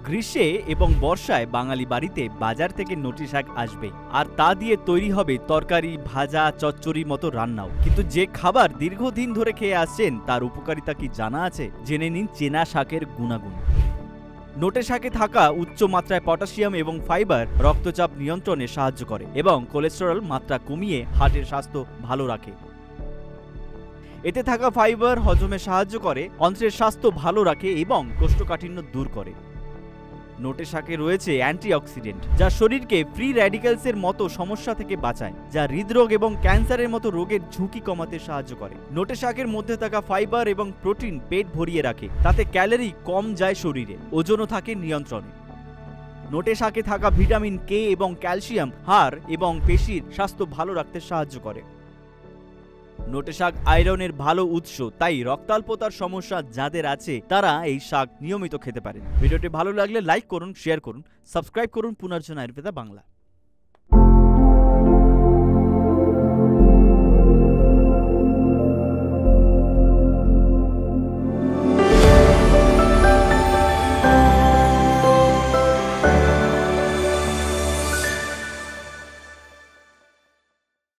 গ্রীষ্মে এবং বর্ষায় বাঙালি বাড়িতে বাজার থেকে নটি শাক আসবে, আর তা দিয়ে তৈরি হবে তরকারি, ভাজা, চচ্চড়ি মতো রান্নাও। কিন্তু যে খাবার দীর্ঘদিন ধরে খেয়ে আসছেন তার উপকারিতা কি জানা আছে? জেনে নিন চেনা শাকের গুণাগুণ। নোটে শাকে থাকা উচ্চ মাত্রায় পটাশিয়াম এবং ফাইবার রক্তচাপ নিয়ন্ত্রণে সাহায্য করে এবং কোলেস্টেরল মাত্রা কমিয়ে হার্টের স্বাস্থ্য ভালো রাখে। এতে থাকা ফাইবার হজমে সাহায্য করে, অন্ত্রের স্বাস্থ্য ভালো রাখে এবং কোষ্ঠকাঠিন্য দূর করে। নোটে শাকে রয়েছে অ্যান্টিঅক্সিডেন্ট, যা শরীরকে ফ্রি র্যাডিক্যালসের মতো সমস্যা থেকে বাঁচায়, যা হৃদরোগ এবং ক্যান্সারের মতো রোগের ঝুঁকি কমাতে সাহায্য করে। নোটে শাকের মধ্যে থাকা ফাইবার এবং প্রোটিন পেট ভরিয়ে রাখে, তাতে ক্যালোরি কম যায় শরীরে, ওজনও থাকে নিয়ন্ত্রণে। নোটে শাকে থাকা ভিটামিন কে এবং ক্যালসিয়াম হাড় এবং পেশির স্বাস্থ্য ভালো রাখতে সাহায্য করে। নোটে শাক আয়রনের ভালো উৎস, তাই রক্তাল্পতার সমস্যা যাদের আছে তারা এই শাক নিয়মিত খেতে পারেন। ভিডিওটি ভালো লাগলে লাইক করুন, শেয়ার করুন, সাবস্ক্রাইব করুন পুনর্জন আয়ুর্বেদা বাংলা।